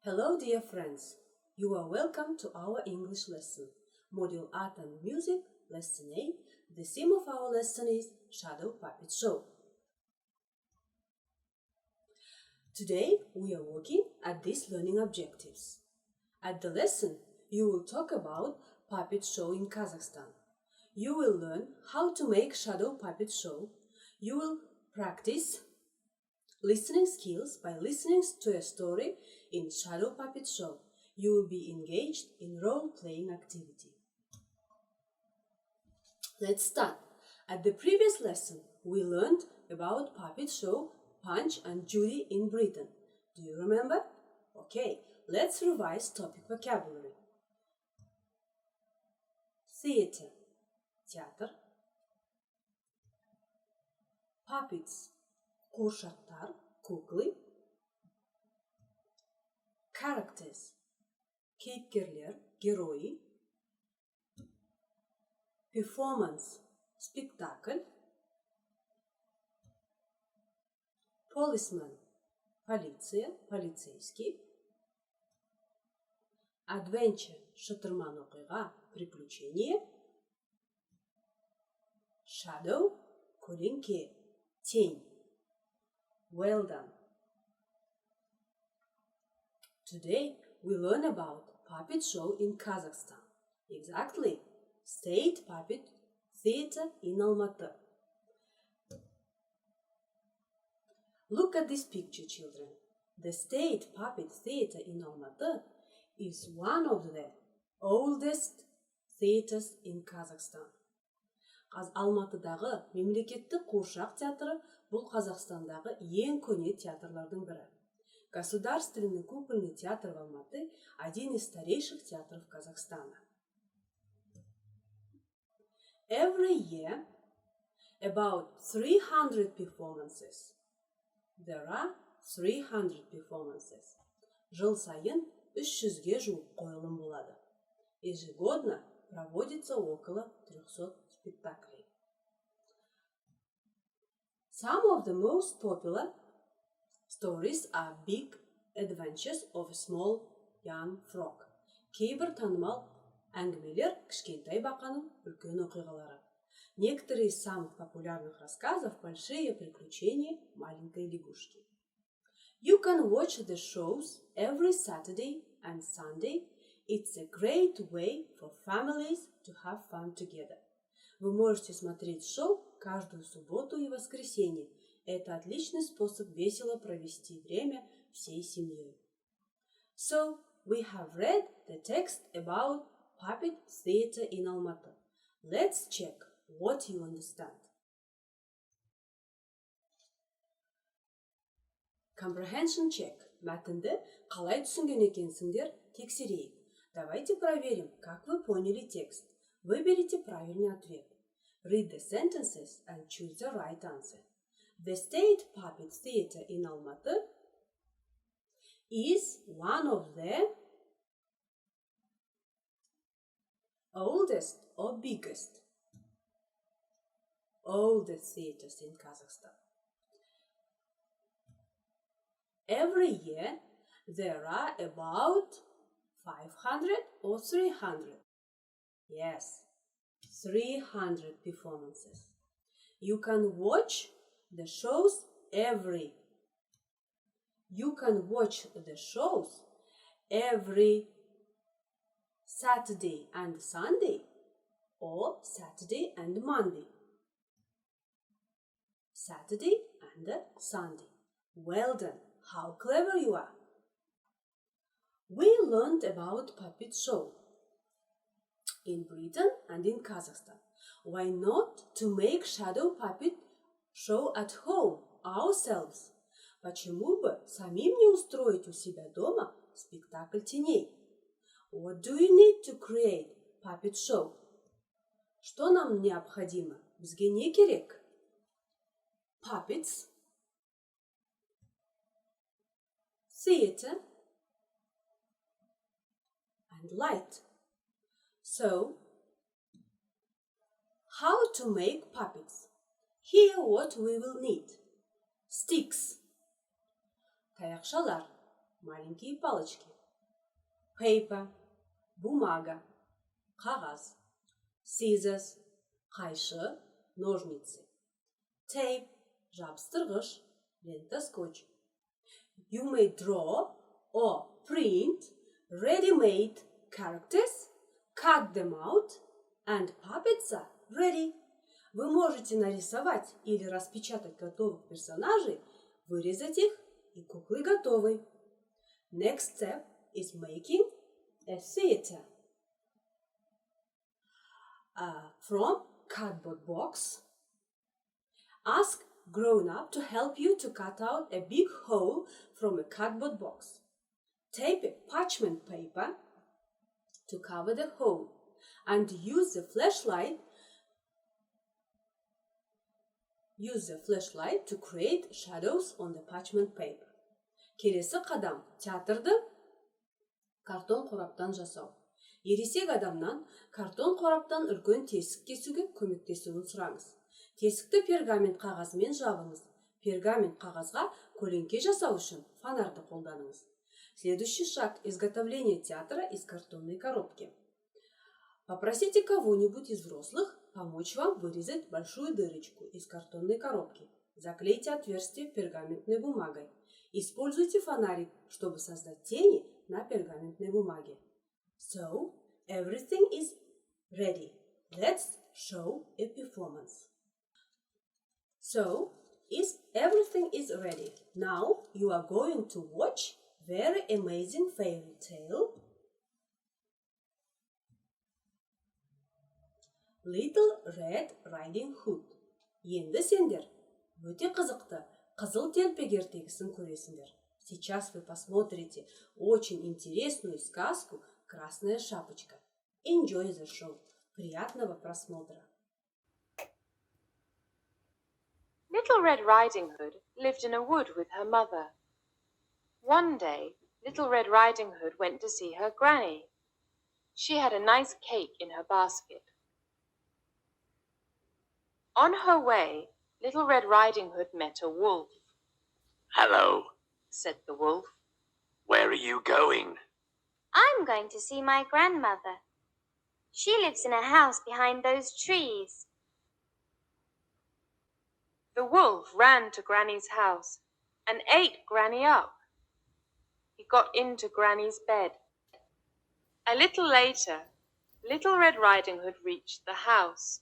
Hello dear friends, you are welcome to our English lesson, Module Art and Music, Lesson 8. The theme of our lesson is Shadow Puppet Show. Today we are working at these learning objectives. At the lesson, you will talk about puppet show in Kazakhstan. You will learn how to make shadow puppet show. You will practice listening skills by listening to a story in shadow puppet show. You will be engaged in role-playing activity. Let's start. At the previous lesson, we learned about puppet show Punch and Judy in Britain. Do you remember? Okay, let's revise topic vocabulary. Theater, театр. Puppets, қуыршақтар, куклы. Characters, кейіпкерлер, герои. Performance, спектакль. Policeman, полиция, полицейский. Adventure, шытырман оқиға, приключение. Shadow, көлеңке, тень. Well done. Today we learn about puppet show in Kazakhstan. Exactly, State Puppet Theater in Almaty. Look at this picture, children. The State Puppet Theater in Almaty is one of the oldest theaters in Kazakhstan. Алматыдағы мемлекеттік қуыршақ театры бұл Қазақстандағы ең көне театрлардың бірі. Государственный кукольный театр в Алматы – один из старейших театров Казахстана. Every year, about 300 performances. There are 300 performances. Жыл сайын 300-ге жуық қойылым болады. Ежегодно проводится около 300 спектаклей. Some of the most popular stories are big adventures of a small young frog. Кейбір танымал әңгімелер кішкентай бақаның үлкен оқиғалары. Некоторые из самых популярных рассказов – большие приключения маленькой лягушки. You can watch the shows every Saturday and Sunday. It's a great way for families to have fun together. Вы можете смотреть шоу каждую субботу и воскресенье. Это отличный способ весело провести время всей семьей. So, we have read the text about puppet theater in Almaty. Let's check what you understand. Comprehension check. Мәтінді қалай түсінген екенсіңдер, тексерейік. Давайте проверим, как вы поняли текст. Выберите правильный ответ. Read the sentences and choose the right answer. The State Puppet Theater in Almaty is one of the oldest or biggest theaters in Kazakhstan. Every year there are about 500 or 300. Yes, 300 performances. You can watch the shows every Saturday and Sunday or Saturday and Monday. Saturday and Sunday. Well done. How clever you are. We learned about puppet show in Britain and in Kazakhstan. Why not to make shadow puppet show at home ourselves? Почему бы самим не устроить у себя дома спектакль теней? What do you need to create puppet show? Что нам необходимо? Бізге не керек? Puppets, theater, and light. So, how to make puppets? Here what we will need. Sticks, таяқшалар, маленькие палочки. Paper – бумага, қағаз. Scissors – қайшы, ножницы. Tape – жабыстырғыш, лента скотч. You may draw or print ready-made characters, cut them out, and puppets are ready. Вы можете нарисовать или распечатать готовых персонажей, вырезать их, и куклы готовы. Next step is making a theater. From cardboard box. Ask grown-up to help you to cut out a big hole from a cardboard box. Tape a parchment paper to cover the hole and use the flashlight to create shadows on the parchment paper. Келесі қадам театрды картон қораптан жасау. Ересек адамнан картон қораптан үлкен тесік кесуге көмектесуін сұраңыз. Тесікті пергамент қағазымен жабыңыз. Пергамент қағазға көлеңке жасау үшін фонарды қолданыңыз. Следующий шаг – изготовление театра из картонной коробки. Попросите кого-нибудь из взрослых помочь вам вырезать большую дырочку из картонной коробки. Заклейте отверстие пергаментной бумагой. Используйте фонарик, чтобы создать тени на пергаментной бумаге. So, everything is ready. Let's show a performance. So, everything is ready. Now, you are going to watch very amazing fairy tale Little Red Riding Hood. Енді сендер өте қызықты қызыл телпек ертегісін көресіңдер. Сейчас вы посмотрите очень интересную сказку «Красная шапочка». Enjoy the show. Приятного просмотра. Little Red Riding Hood lived in a wood with her mother. One day, Little Red Riding Hood went to see her granny. She had a nice cake in her basket. On her way, Little Red Riding Hood met a wolf. "Hello," said the wolf. "Where are you going?" I'm going to see my grandmother. She lives in a house behind those trees. The wolf ran to Granny's house and ate Granny up. He got into Granny's bed. A little later, Little Red Riding Hood reached the house.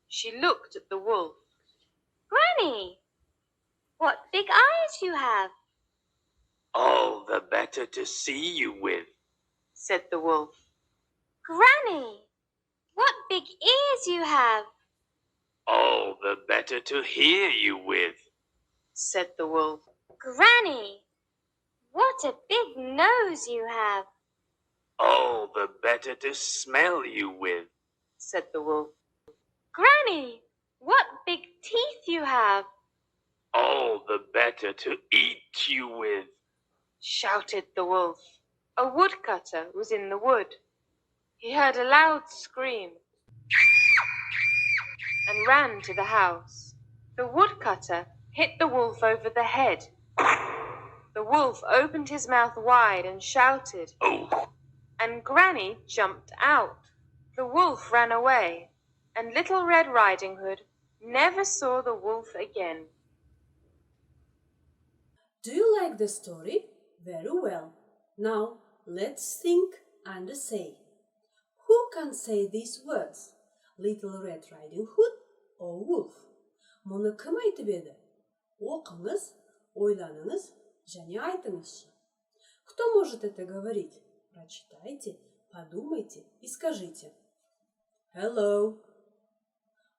She looked at the wolf. Granny, what big eyes you have. "All the better to see you with," said the wolf. Granny, what big ears you have. "All the better to hear you with," said the wolf. Granny, what a big nose you have. "All the better to smell you with," said the wolf. Granny, what big teeth you have. "All the better to eat you with," shouted the wolf. A woodcutter was in the wood. He heard a loud scream and ran to the house. The woodcutter hit the wolf over the head. The wolf opened his mouth wide and shouted, "Oh!" and Granny jumped out. The wolf ran away, and Little Red Riding Hood never saw the wolf again. Do you like the story? Very well. Now, let's think and say. Who can say these words? Little Red Riding Hood or Wolf? Мұны кім айтып еді? Оқыңыз, ойланыңыз және айтыңызшы. Кто может это говорить? Прочитайте, подумайте и скажите. Hello.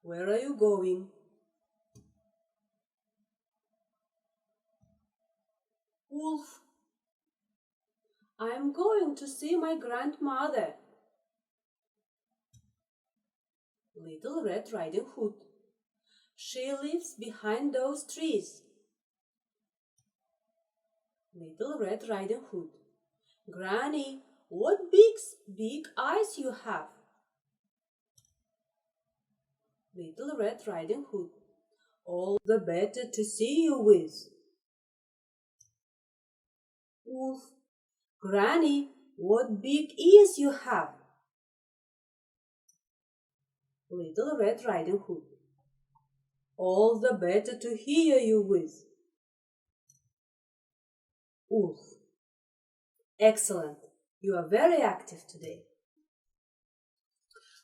Where are you going? Wolf. I'm going to see my grandmother. Little Red Riding Hood. She lives behind those trees. Little Red Riding Hood. Granny, what big eyes you have. Little Red Riding Hood. All the better to see you with. Wolf. Granny, what big ears you have. Little Red Riding Hood. All the better to hear you with. Wolf. Excellent. You are very active today.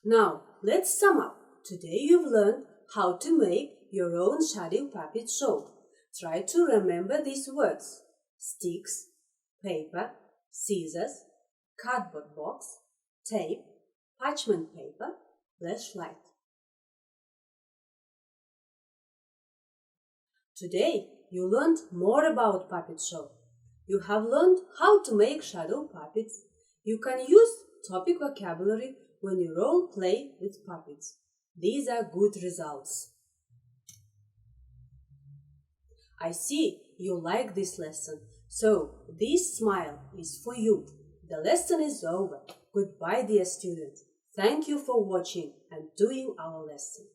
Now, let's sum up. Today you've learned how to make your own shadow puppet show. Try to remember these words: sticks, paper, scissors, cardboard box, tape, parchment paper, flashlight. Today you learned more about puppet show. You have learned how to make shadow puppets. You can use topic vocabulary when you role play with puppets. These are good results. I see you like this lesson, so this smile is for you. The lesson is over. Goodbye, dear students. Thank you for watching and doing our lesson.